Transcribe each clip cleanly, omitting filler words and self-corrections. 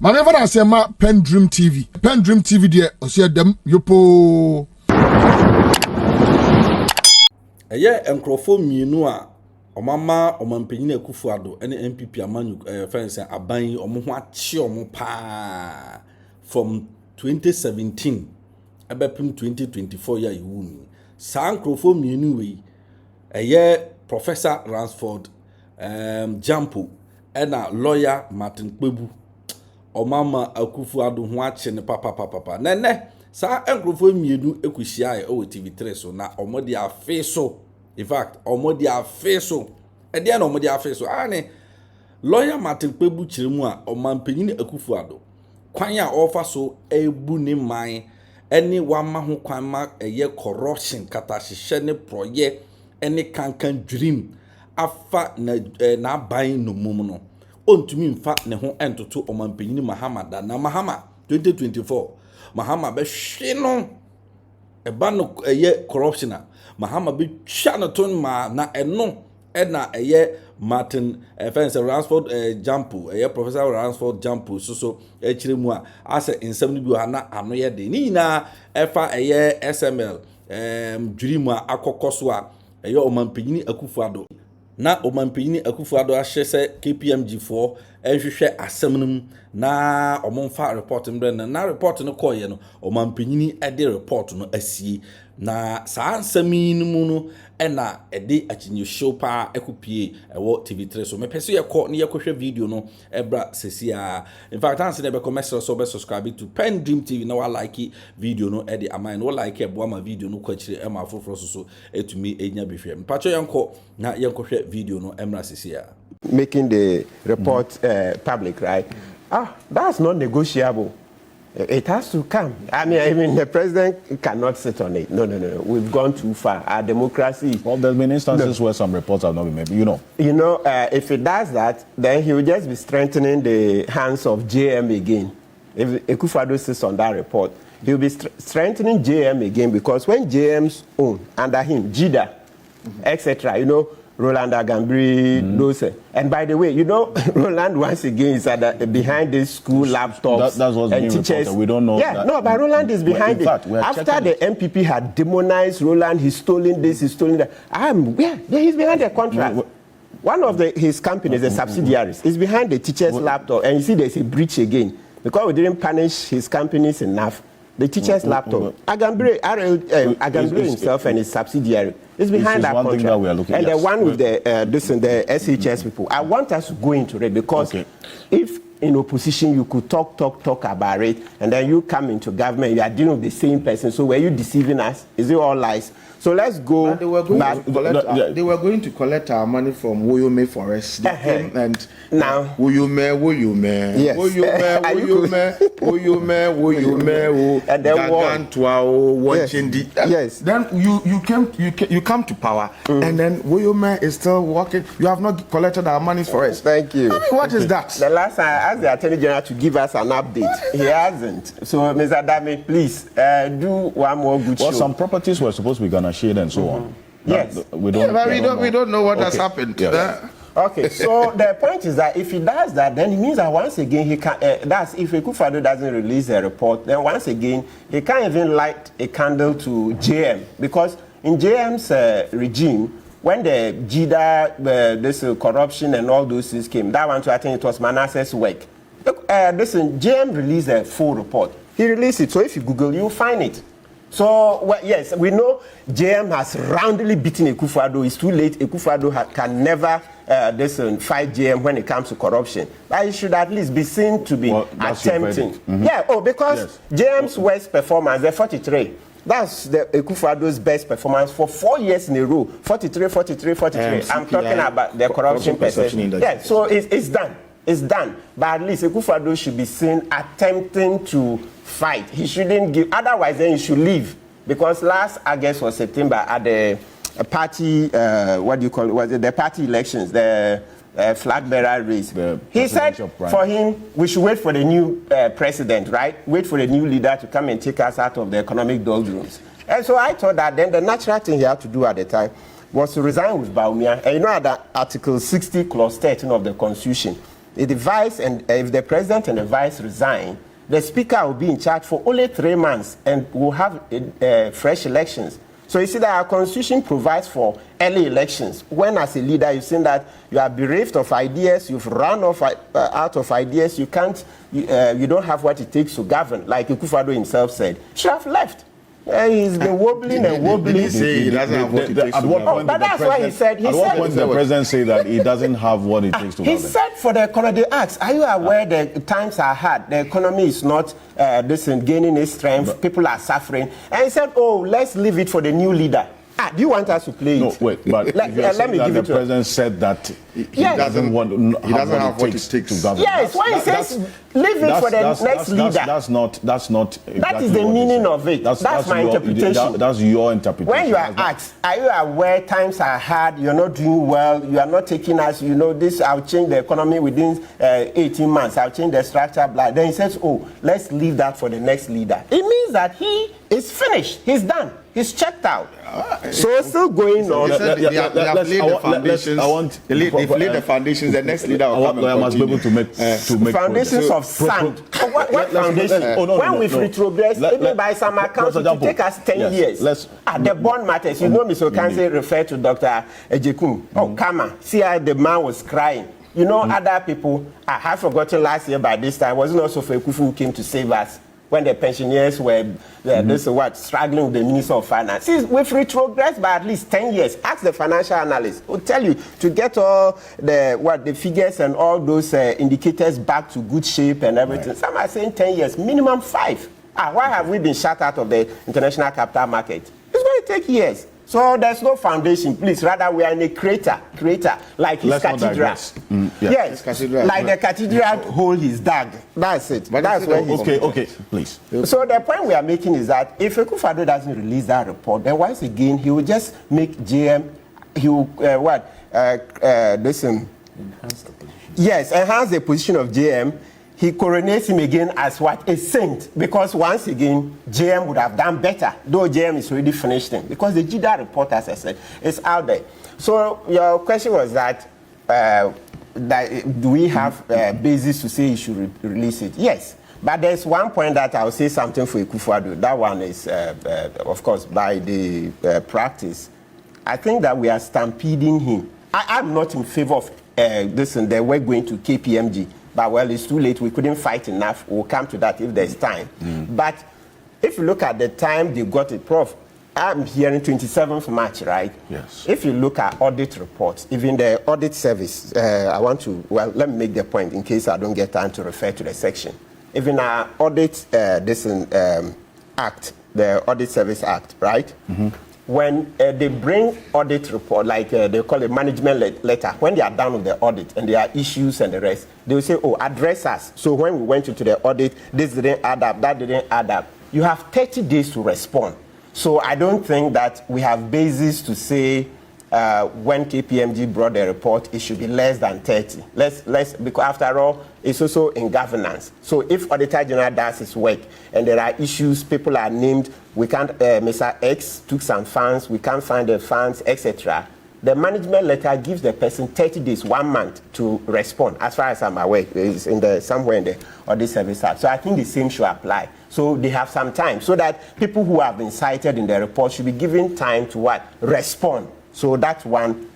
Manever I say ma PENDREAM TV. PENDREAM TV there, osia dem yopo. Eye enkrofo mienu a omama omampanyin Akuffo Addo ene MPP amanyu fence aban omo ho ache omo pa from 2017 ebepim 2024 ya yiwu sa enkrofo mienu we eye Professor Ransford Gyampo ena lawyer Martin Kpebu omama Akuffo Addo ho ache ne papa nene sa enkrofo mienu ekuhia e o TV3 so na omodi afe so in fact omodi afe so e dey na omodi afe so ane lawyer Martin Kpebu chiremu a omampanyin Akuffo Addo kwan a ofa so ebu ne man ene wama ho kwan ma eye corruption katahihye ne proye ene kankan dream afa na ban no mum no ontumi mfa ne ho entoto omampanyin Mahama da na Mahama 2024 Mahama be hwe no eba no eye corruption a Mahama be twa no ton ma na eno na eye Martin fence Ransford Gyampo eye Professor Ransford Gyampo so echiremu a ase nsem no bi ha na ano ye de ni na efa eye SML dwirimu a akokoso a eye omampanyin Akuffo Addo na omampanyin Akuffo Addo ahye se KPMG for ehwehwe asemnum na omonfa report mbre na report no koye no omampanyin ede report no asie na saa ansami no no ena ede achinyo show pa ekopie ewo TV3 so mepese yekọ ne yekohwe video no ebra sesia in fact anse ne be commercial so be subscribe to PENDREAM TV na wa like video no ede amine no like ebo ama video no kwachire ema afoforo so etumi enya behwe mpacho yenko na yenkohwe video no emra sesia making the report public, right? That's not negotiable. It has to come. I mean, the president cannot sit on it. No. We've gone too far. Our democracy. Well, there's been instances where some reports have not been made. You know, if it does that, then he will just be strengthening the hands of JM again. If Akuffo Addo sits on that report, he will be strengthening JM again because when JM's own under him, JIDA, etc., Roland Agambri, those. And by the way, Roland once again is behind the school laptops that's what's and being teachers. Reported. We don't know. Yeah, no, but Roland is behind it. After the MPP had demonized Roland, he's stolen this, he's stolen that. He's behind the contract. One of his companies, the subsidiaries, is behind the teachers' laptop. And you see there's a breach again. Because we didn't punish his companies enough. The teacher's laptop. Agambri himself and his subsidiary is behind that contract. That we are looking and the one with the SHS people. I want us to go into it because if in opposition you could talk about it, and then you come into government, you are dealing with the same person. So were you deceiving us? Is it all lies? So let's go. They were going to collect our money from Woyome Forest. They came and now Woyome. Yes. Woyome. And then yes. Then you come to power, and then Woyome is still working. You have not collected our money for us. Thank you. I mean, what is that? The last time I asked the Attorney General to give us an update, he hasn't. So, Mr. Dami, please do one more good show. Well, some properties were supposed to be gonna shade and so on. Yes. We don't know what has happened. Yes. Okay, so the point is that if he does that, then it means that once again he can. That's if Akuffo Addo doesn't release a report, then once again he can't even light a candle to JM because in JM's regime, when the JIDA, this corruption and all those things came, that one too, I think it was Manasseh's work. Listen, JM released a full report. He released it, so if you Google, you'll find it. So, yes, we know JM has roundly beaten Akuffo Addo. It's too late. Akuffo Addo can never fight JM when it comes to corruption. But he should at least be seen to be attempting. Yeah, because JM's worst performance, the 43. That's the Akuffo Addo's best performance for 4 years in a row. 43. I'm talking about the corruption perception. Yeah, so it's done. It's done. But at least Akuffo Addo should be seen attempting to fight. He shouldn't give. Otherwise, then he should leave. Because last August or September at the party, what do you call it? Was it the party elections, the flag bearer race? He said for him, we should wait for the new president, right? Wait for the new leader to come and take us out of the economic doldrums. And so I thought that then the natural thing he had to do at the time was to resign with Bawumia. And you know that Article 60, Clause 13 of the Constitution, if the vice and if the president and the vice resign, the speaker will be in charge for only 3 months and will have fresh elections. So you see that our constitution provides for early elections. When as a leader you've seen that you are bereft of ideas, you've run off out of ideas, you don't have what it takes to govern. Like Akuffo Addo himself said, he should have left. He's been wobbling and wobbling. Did he say he doesn't have what it takes to govern? But that's why he said. At what point did the president say that he doesn't have what it takes to govern? He said for the economy, they asked, are you aware the times are hard? The economy is not gaining its strength. People are suffering. And he said, oh, let's leave it for the new leader. Do you want us to play it? No, wait, but let me give it to the president said that he doesn't want he doesn't have what it takes to govern. Yes, why he says leave it for the next leader. That's not that is the meaning of it. That's my interpretation. That's your interpretation. When you are asked, are you aware times are hard, you're not doing well, you are not taking us, this, I'll change the economy within 18 months, I'll change the structure, blah. Then he says, oh, let's leave that for the next leader. It means that he is finished, he's done. He's checked out. So it's still going on. They have laid the foundations. They've laid the foundations. The next leader will come. I must be able to make foundations of sand. What foundation? When we've retrogressed, even by some accounts, it will take us 10 years. The bond matters. Mr. Okanse referred to Dr. Ejekun. Oh, Kama. See how the man was crying. Other people, I have forgotten last year by this time, wasn't also for Akuffo who came to save us when the pensioners were struggling with the Minister of Finance. See, we've retrogressed by at least 10 years. Ask the financial analyst. Will tell you to get all the figures and all those indicators back to good shape and everything. Right. Some are saying 10 years, minimum 5. Why have we been shut out of the international capital market? It's going to take years. So there's no foundation, please. Rather, we are in a crater, like his cathedral. Yes, cathedral. Like the cathedral hole he's dug. That's it. But that's where he's okay, please. So the point we are making is that if Akuffo Addo doesn't release that report, then once again he will just make JM. He will enhance the position. Yes, enhance the position of JM. He coronates him again as what? A saint. Because once again, JM would have done better, though JM is already finished him. Because the GIDA report, as I said, is out there. So your question was that, do we have basis to say he should release it? Yes. But there's one point that I'll say something for Akuffo Addo. That one is, of course, by the practice. I think that we are stampeding him. I'm not in favor of this and that. We're going to KPMG. But well, it's too late. We couldn't fight enough. We'll come to that if there's time. But if you look at the time they got it, Prof, I'm hearing 27th March, right? Yes. If you look at audit reports, even the audit service, let me make the point in case I don't get time to refer to the section. Even our audit, act, the Audit Service Act, right? When they bring audit report, like they call it management letter, when they are done with the audit and there are issues and the rest, they will say, oh, address us. So when we went into the audit, this didn't add up, that didn't add up. You have 30 days to respond. So I don't think that we have basis to say when KPMG brought the report, it should be less than 30. Because after all, it's also in governance. So if Auditor General does his work and there are issues, people are named, we can't, Mr. X took some funds, we can't find the funds, etc. The management letter gives the person 30 days, 1 month to respond. As far as I'm aware, it's somewhere in the Audit Service Act. So I think the same should apply. So they have some time so that people who have been cited in the report should be given time to respond. So that's one.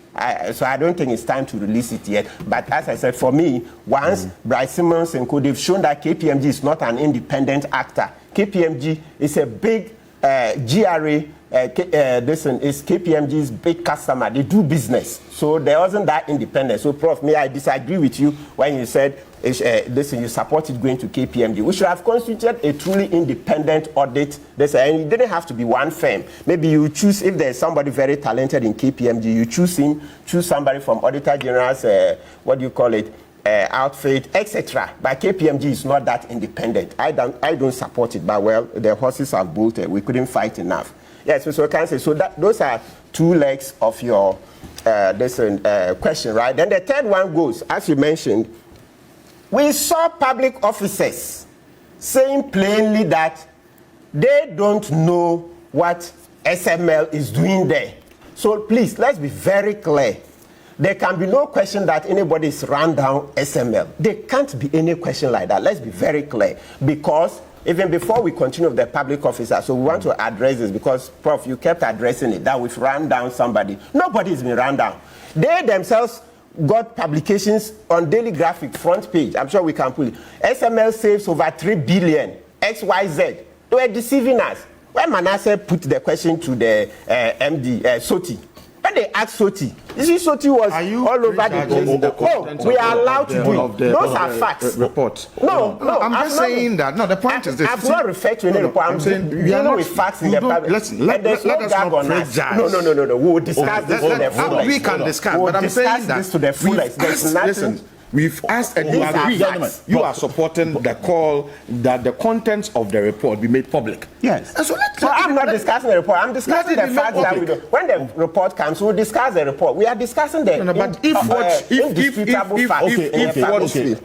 So I don't think it's time to release it yet. But as I said, for me, once Bryce Simmons and Co, they've shown that KPMG is not an independent actor. KPMG is a big GRA. This is KPMG's big customer. They do business. So there wasn't that independence. So, Prof, I disagree with you when you said you supported going to KPMG. We should have constituted a truly independent audit. And it didn't have to be one firm. Maybe you choose, if there's somebody very talented in KPMG, you choose somebody from Auditor General's, outfit, etc. But KPMG is not that independent. I don't support it. But well, the horses have bolted. We couldn't fight enough. Yes, so I can say, so those are two legs of your question, right? Then the third one goes, as you mentioned, we saw public officers saying plainly that they don't know what SML is doing there. So please, let's be very clear. there can be no question that anybody's run down SML. There can't be any question like that. Let's be very clear. Because even before we continue with the public officer, so we want to address this because, Prof, you kept addressing it, that we've run down somebody. Nobody's been run down. They themselves got publications on Daily Graphic front page. I'm sure we can pull it. SML saves over 3 billion, XYZ. They were deceiving us. When Manasseh put the question to the MD, Soti, when they asked Soti, you see Soti was all over the place. We are allowed to do it. Those are facts. Report. No, I'm just saying that. No, the point is this. I've not referred to any report. I'm saying dealing with facts in the public. Let us not prejudge. No. We will discuss this to the fullest. We can discuss, but I'm saying that this to the fullest. There's nothing. We've asked and you agree. You are supporting the call that the contents of the report be made public. Yes. And so I'm not discussing the report. I'm discussing the facts that we do. When the report comes, we'll discuss the report. We are discussing the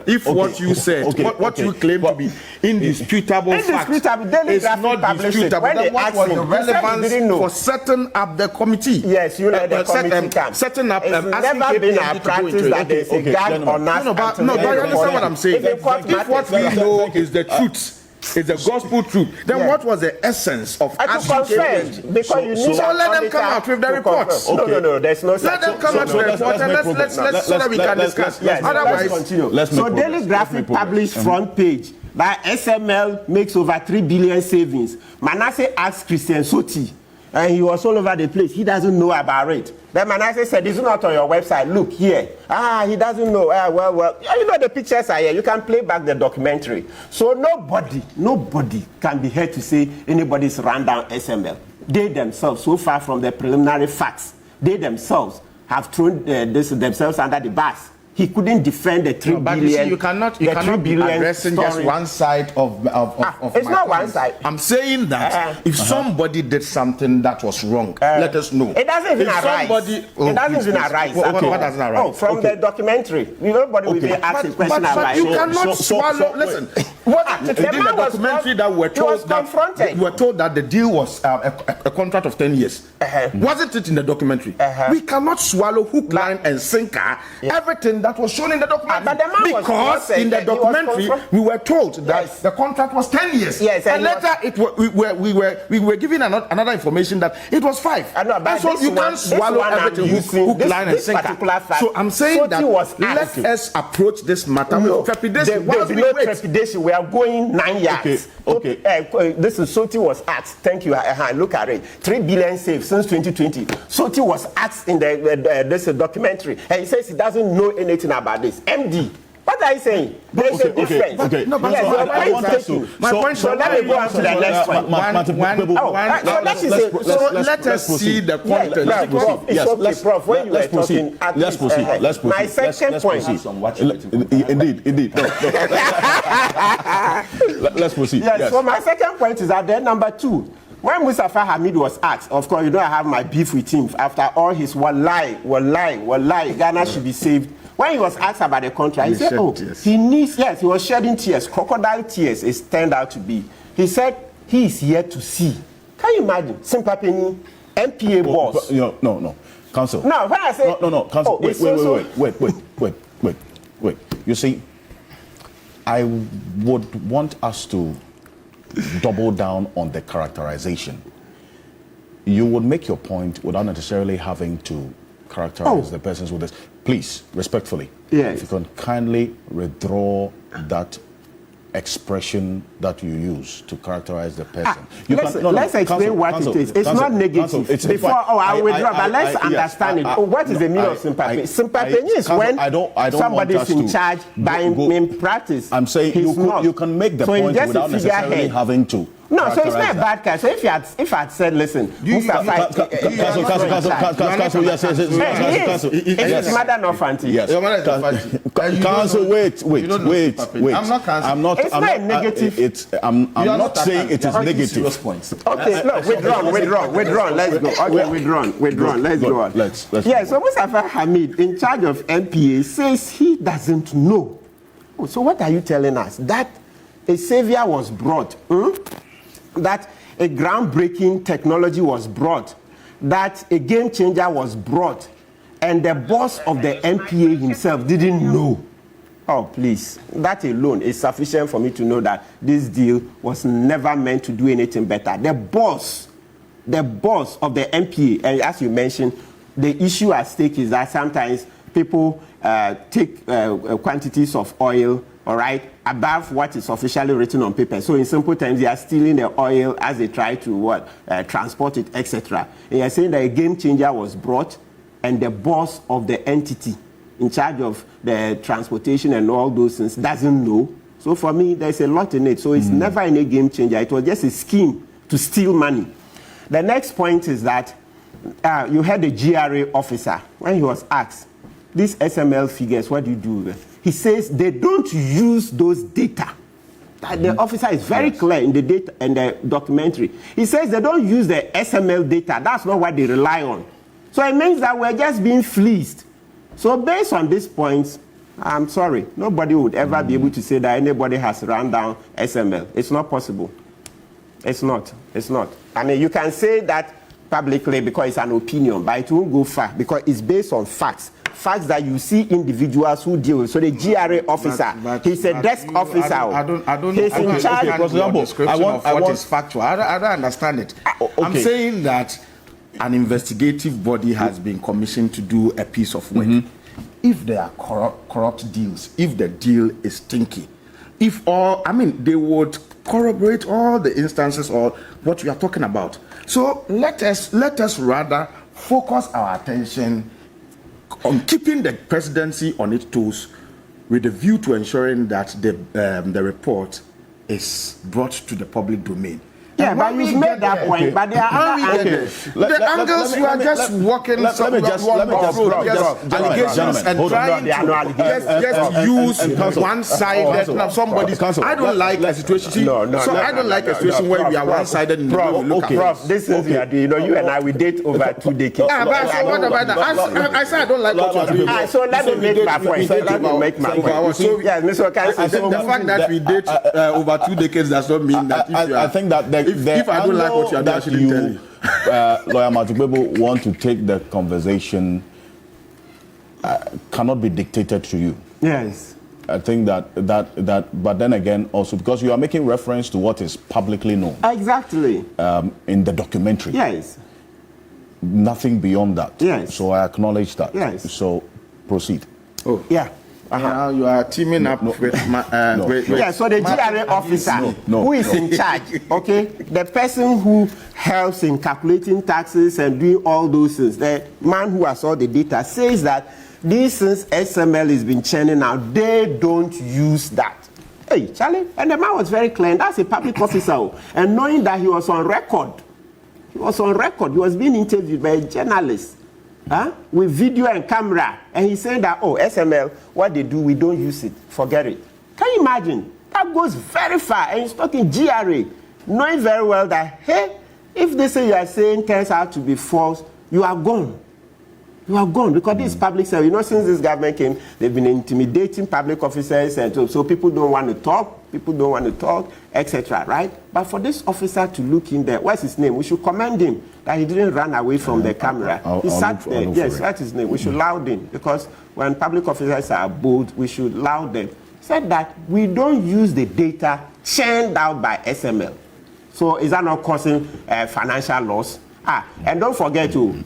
if what you said, what you claim to be indisputable facts is not disputable, then what was the relevance for setting up the committee? Yes, you know the committee camp. Setting up, it's never been a practice that there's a gag on us. No, but you understand what I'm saying. If what we know is the truth, is the gospel truth, then what was the essence of asking KPMG? So let them come out with the reports. No, there's no such. Let them come out with the reports and let's so that we can discuss. Otherwise, continue. So Daily Graphic published front page that SML makes over 3 billion savings. Manasseh asked Christian Soti, and he was all over the place. He doesn't know about it. Then Manasseh said, it's not on your website. Look here. He doesn't know. Well, you know the pictures are here. You can play back the documentary. So nobody can be here to say anybody's run down SML. They themselves, so far from the preliminary facts, they themselves have thrown themselves under the bus. He couldn't defend the 3 billion. You see, you cannot be addressing just one side of it's not one side. I'm saying that if somebody did something that was wrong, let us know. It doesn't even arise. It doesn't even arise. What doesn't arise? From the documentary. Nobody will be asking questions about it. But you cannot swallow. Listen, what in the documentary that we were told that the deal was a contract of 10 years. Wasn't it in the documentary? We cannot swallow hook, line, and sinker everything that was shown in the documentary. Because in the documentary we were told that the contract was 10 years. Yes, and later we were given another information that it was 5. And so you can't swallow everything hook, line, and sinker. So I'm saying that let us approach this matter with trepidation. There will be no trepidation. We are going 9 yards. Okay. This is Soti was asked. Thank you. Look at it. 3 billion saved since 2020. Soti was asked in this documentary, and he says he doesn't know anything about this. MD, what are you saying? There's a difference. Okay. No, but I want us to. My point. So let me go on to the next point. Let us see the content. Prof, when you were talking, let's proceed. My second point. Indeed. Let's proceed. Yes. So my second point is that then number 2. When Mustafa Hamid was asked, of course, you know I have my beef with him after all his wallahi, Ghana should be saved. When he was asked about the contract, he said, he was shedding tears, crocodile tears, it turned out to be. He said, he is here to see. Can you imagine? Simpapeni, MPA boss. No. Counsel. No, when I say... No, Counsel. Wait. You see, I would want us to double down on the characterization. You would make your point without necessarily having to characterize the persons with this. Please, respectfully, if you can kindly withdraw that expression that you use to characterize the person. Let's explain what it is. It's not negative. I will withdraw, but let's understand it. What is the meaning of sympathy? Sympathy is when somebody is in charge by in practice. I'm saying you can make the point without necessarily having to. No, so it's not a bad case. So if I had said, listen, Counsel, it's his mother not Fanti. Yes. Counsel, wait. I'm not. It's not negative. I'm not saying it is negative. Okay, no, withdrawn. Let's go. Okay, withdrawn. Let's go on. Yes, so Mustafa Hamid, in charge of NPA, says he doesn't know. So what are you telling us? That a savior was brought. That a groundbreaking technology was brought, that a game changer was brought, and the boss of the NPA himself didn't know. Oh, please. That alone is sufficient for me to know that this deal was never meant to do anything better. The boss of the NPA, and as you mentioned, the issue at stake is that sometimes people take quantities of oil, all right, above what is officially written on paper. So in simple terms, they are stealing the oil as they try to transport it, etc. And you're saying that a game changer was brought, and the boss of the entity in charge of the transportation and all those things doesn't know. So for me, there's a lot in it. So it's never any game changer. It was just a scheme to steal money. The next point is that you had the GRA officer, when he was asked, these SML figures, what do you do with them? He says they don't use those data. The officer is very clear in the data and the documentary. He says they don't use the SML data. That's not what they rely on. So it means that we're just being fleeced. So based on these points, I'm sorry, nobody would ever be able to say that anybody has run down SML. It's not possible. It's not. It's not. I mean, you can say that publicly because it's an opinion, but it won't go far because it's based on facts. Facts that you see individuals who deal with. So the GRA officer, he's a desk officer. I don't he's in charge. I want what is factual. I don't understand it. Okay. I'm saying that an investigative body has been commissioned to do a piece of work. If there are corrupt deals, if the deal is stinky, they would corroborate all the instances or what we are talking about. So let us rather focus our attention on keeping the presidency on its toes with a view to ensuring that the report is brought to the public domain. Yeah, but you made that point. Okay. But there are other angles. The angles you are just walking allegations and trying to use one-sided somebody's. I don't like a situation. I don't like a situation where we are one-sided in the way we look at. Prof, this is you and I, we date over 2 decades. Yeah, but so what about that? I said I don't like what you are doing. So let me make my point. Let me make my point. So yes, Mr. Okansi. The fact that we date over 2 decades does not mean that I think that if I don't like what you are doing, I shouldn't tell you. Lawyer Kpebu want to take the conversation cannot be dictated to you. Yes. I think that, but then again, also because you are making reference to what is publicly known. Exactly. In the documentary. Yes. Nothing beyond that. Yes. So I acknowledge that. Yes. So proceed. Oh. Yeah. Now you are teaming up with yeah, so the GRA officer who is in charge, okay, the person who helps in calculating taxes and doing all those things, the man who has all the data says that these things SML has been churning out, they don't use that. Hey, Charlie, and the man was very clear, and that's a public officer, and knowing that he was on record, he was being interviewed by a journalist. With video and camera, and he's saying that, SML, what they do, we don't use it, forget it. Can you imagine? That goes very far, and he's talking GRA, knowing very well that, hey, if this thing you are saying turns out to be false, you are gone. You are gone, because this is public service. You know, since this government came, they've been intimidating public officers, and so people don't want to talk, etc., right? But for this officer to look in there, what's his name? We should commend him that he didn't run away from the camera. He sat there. Yes, that's his name. We should laud him, because when public officers are bold, we should laud them. Said that we don't use the data churned out by SML. So is that not causing financial loss? And don't forget to.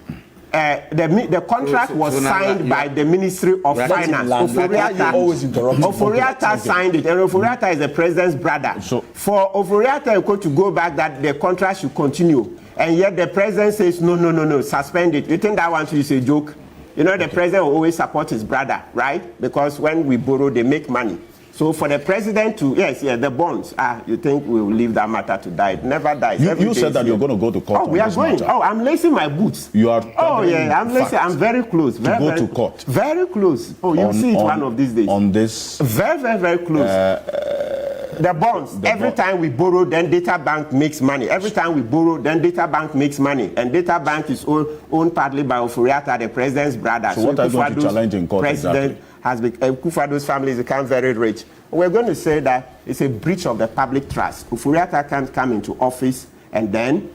The contract was signed by the Ministry of Finance. Oforiatta signed it, and Oforiatta is the president's brother. So for Oforiatta to go back, that the contract should continue, and yet the president says no, suspend it. You think that one is a joke? You know, the president will always support his brother, right? Because when we borrow, they make money. So for the president to, the bonds, you think we will leave that matter to die? It never dies. You said that you're going to go to court. We are going. Matter. I'm lacing my boots. You are. I'm lacing. I'm very close. To go to court. Very close. You'll see it one of these days. On this. Very close. The bonds. Every time we borrow, then Data Bank makes money. Every time we borrow, then Data Bank makes money. And Data Bank is owned partly by Oforiatta, the president's brother. So what are you going to challenge in court? President has become, Akuffo Addo's family has become very rich. We're going to say that it's a breach of the public trust. Oforiatta can't come into office and then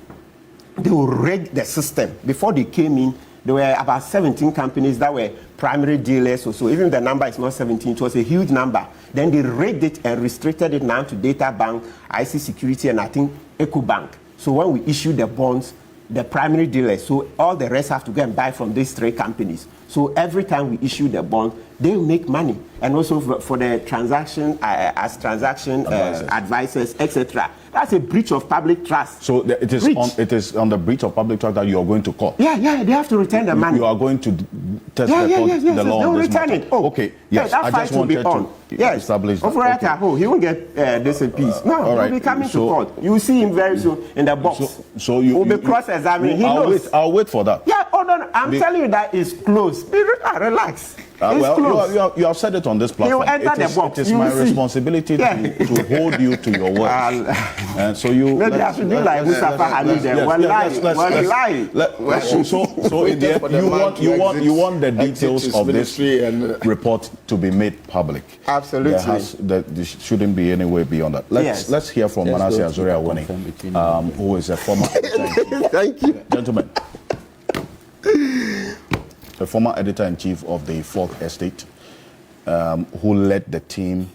they will rig the system. Before they came in, there were about 17 companies that were primary dealers. So even the number is not 17, it was a huge number. Then they raided it and restricted it now to Data Bank, IC Security, and I think EcoBank. So when we issue the bonds, the primary dealers, so all the rest have to go and buy from these 3 companies. So every time we issue the bond, they make money. And also for the transaction, as transaction advisors, etc. That's a breach of public trust. So it is on the breach of public trust that you are going to court. Yeah, they have to return the money. You are going to test the law they'll on this return matter. it. Oh, okay, yes. That I fight just will be wanted on. to establish that. Okay. He won't get this in peace. No, all right. He'll be coming to court. You will see him very soon in the box. So you will be cross-examining. He knows. I'll wait for that. Yeah, hold on. I'm telling you that it's close. Relax. Well, you have said it on this platform. He'll enter the box. It is my responsibility to hold you to your words. And so you. Maybe I should do like Mustafa Hamid. So in the end, you want the details of this report to be made public. Absolutely. There shouldn't be any way beyond that. Let's hear from Manasseh Azuri-Awuni, who is a former editor. Thank you, gentlemen. The former editor-in-chief of the Fourth Estate, who led the team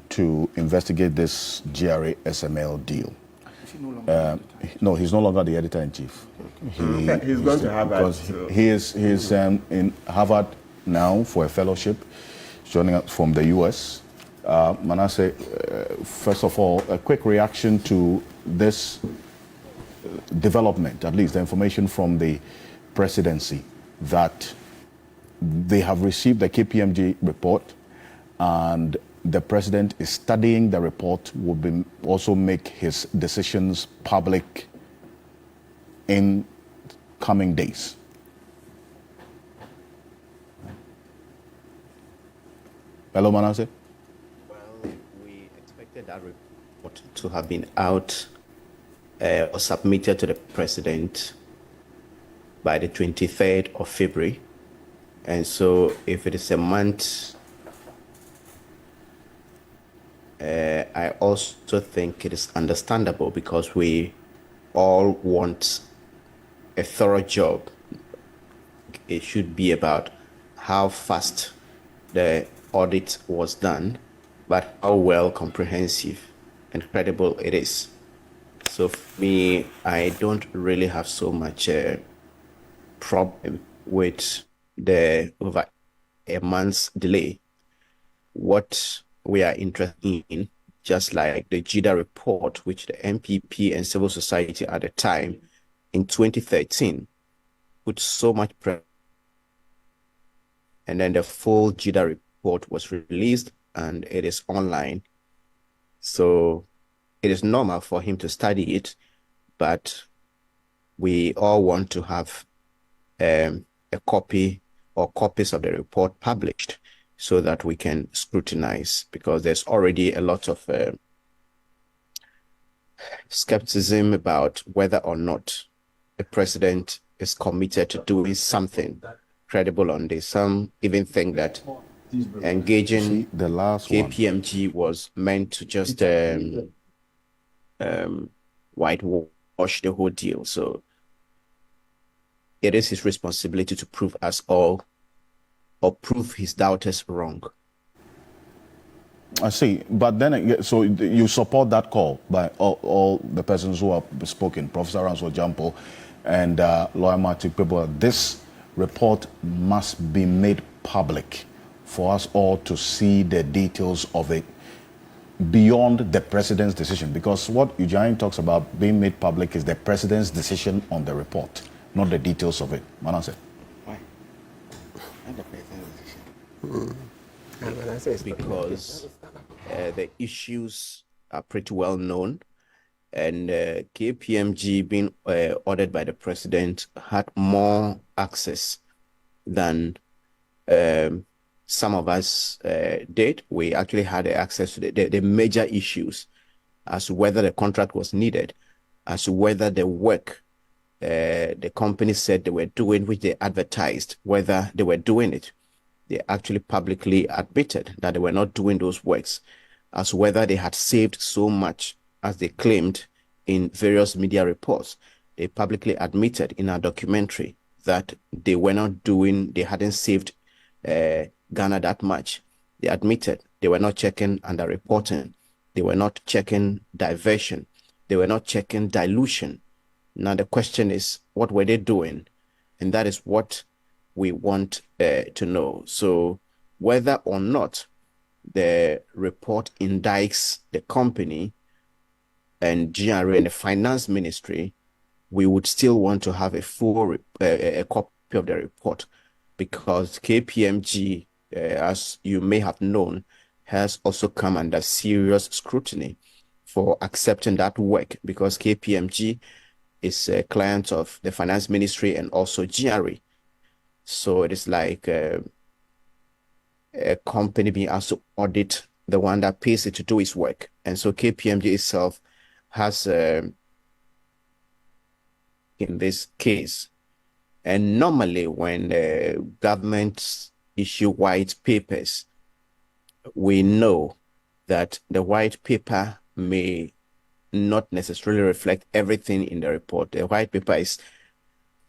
to investigate this GRA SML deal. No, he's no longer the editor-in-chief. He's going to Harvard. He is in Harvard now for a fellowship, joining us from the US. Manasseh, first of all, a quick reaction to this development, at least the information from the presidency, that they have received the KPMG report and the president is studying the report, will also make his decisions public in coming days. Hello, Manasseh. Well, we expected that report to have been out or submitted to the president by the 23rd of February. And so if it is a month, I also think it is understandable because we all want a thorough job. It should be about how fast the audit was done, but how well comprehensive and credible it is. So for me, I don't really have so much problem with the over a month's delay. What we are interested in, just like the GIDA report, which the MPP and civil society at the time in 2013 put so much pressure, and then the full GIDA report was released and it is online. So it is normal for him to study it, but we all want to have a copy or copies of the report published so that we can scrutinize, because there's already a lot of skepticism about whether or not the president is committed to doing something credible on this. Some even think that engaging the last KPMG was meant to just whitewash the whole deal. So it is his responsibility to prove us all, or prove his doubters wrong. I see, but then, so you support that call by all the persons who have spoken, Professor Gyampo and Lawyer Martin Kpebu. This report must be made public for us all to see the details of it beyond the president's decision, because what Eugene talks about being made public is the president's decision on the report, not the details of it. Manasseh. Why? Not the president's decision. Because the issues are pretty well known, and KPMG being ordered by the president had more access than some of us did. We actually had access to the major issues as to whether the contract was needed, as to whether the work the company said they were doing, which they advertised, whether they were doing it. They actually publicly admitted that they were not doing those works, as whether they had saved so much as they claimed in various media reports. They publicly admitted in our documentary that they were not doing, they hadn't saved Ghana that much. They admitted they were not checking underreporting. They were not checking diversion. They were not checking dilution. Now the question is, what were they doing? And that is what we want to know. So whether or not the report indicts the company and GRA and the finance ministry, we would still want to have a full a copy of the report, because KPMG, as you may have known, has also come under serious scrutiny for accepting that work, because KPMG is a client of the finance ministry and also GRA. So it is like a company being asked to audit the one that pays it to do its work. And so KPMG itself has, in this case, and normally when governments issue white papers, we know that the white paper may not necessarily reflect everything in the report. The white paper is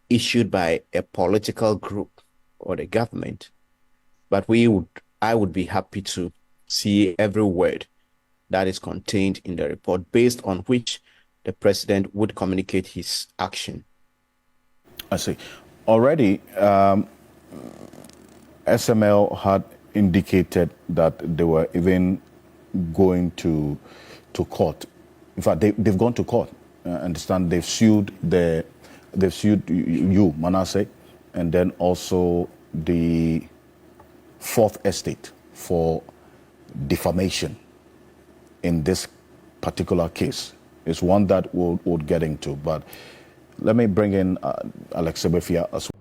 issued by a political group or the government, but I would be happy to see every word that is contained in the report, based on which the president would communicate his action. I see. Already, SML had indicated that they were even going to court. In fact, they've gone to court. Understand? They've sued you, Manasseh, and then also the Fourth Estate for defamation in this particular case. It's one that we'll get into, but let me bring in Alex Sebefia as well.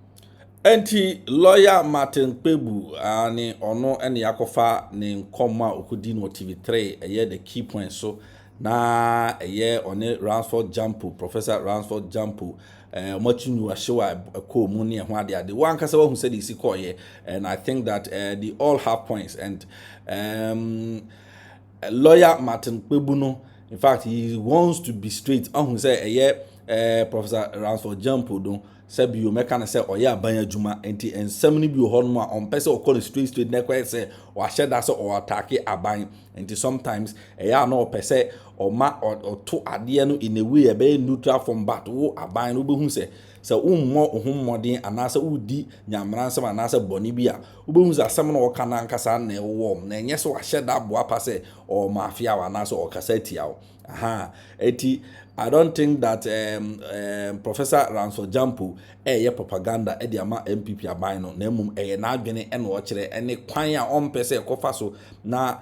Enti lawyer Martin Kpebu ani ono ene yakofa ne nkoma okudi no TV3 eye the key points so na eye one Ransford Gyampo, Professor Ransford Gyampo machinu ahyewa ko mu ne ho ade one kasa who said isi koye, and I think that they all have points, and lawyer Martin Kpebu no, in fact he wants to be straight who say eye Professor Ransford Gyampo do sabi you make an say oya ban adwuma enti ensem ni bi ho no a on pese o call straight na kwa say o ahye da so o attack aban enti sometimes eya na o pese o ma o to ade no in a way e be neutral from but wo aban no be hu say ummo ohummodin anasa udi nyamransem anasa boni bia obehu say asem na o kana nkasa na wo na enye so ahye da boa pa say o mafia wa anasa o kasa tia o eti I don't think that Professor Ransford Gyampo propaganda edi ama MPP aban no na mum na adwene e no kire ene kwan a on pese ekofa so na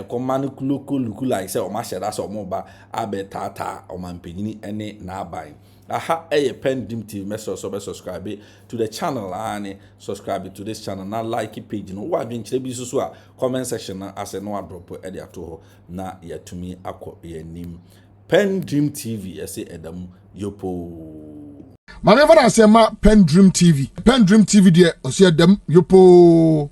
command luku like say o ma sheda so mo ba abetata o mampanyini ene na aban. PENDREAM TV, subscribe to the channel and subscribe to this channel. Now like page no wa bin chire bi so a comment section na ase no drop e dey ato na yatumi akọ yanim. PENDREAM TV ese edam yopo. Manever I say ma PENDREAM TV. PENDREAM TV there ose edam yopo.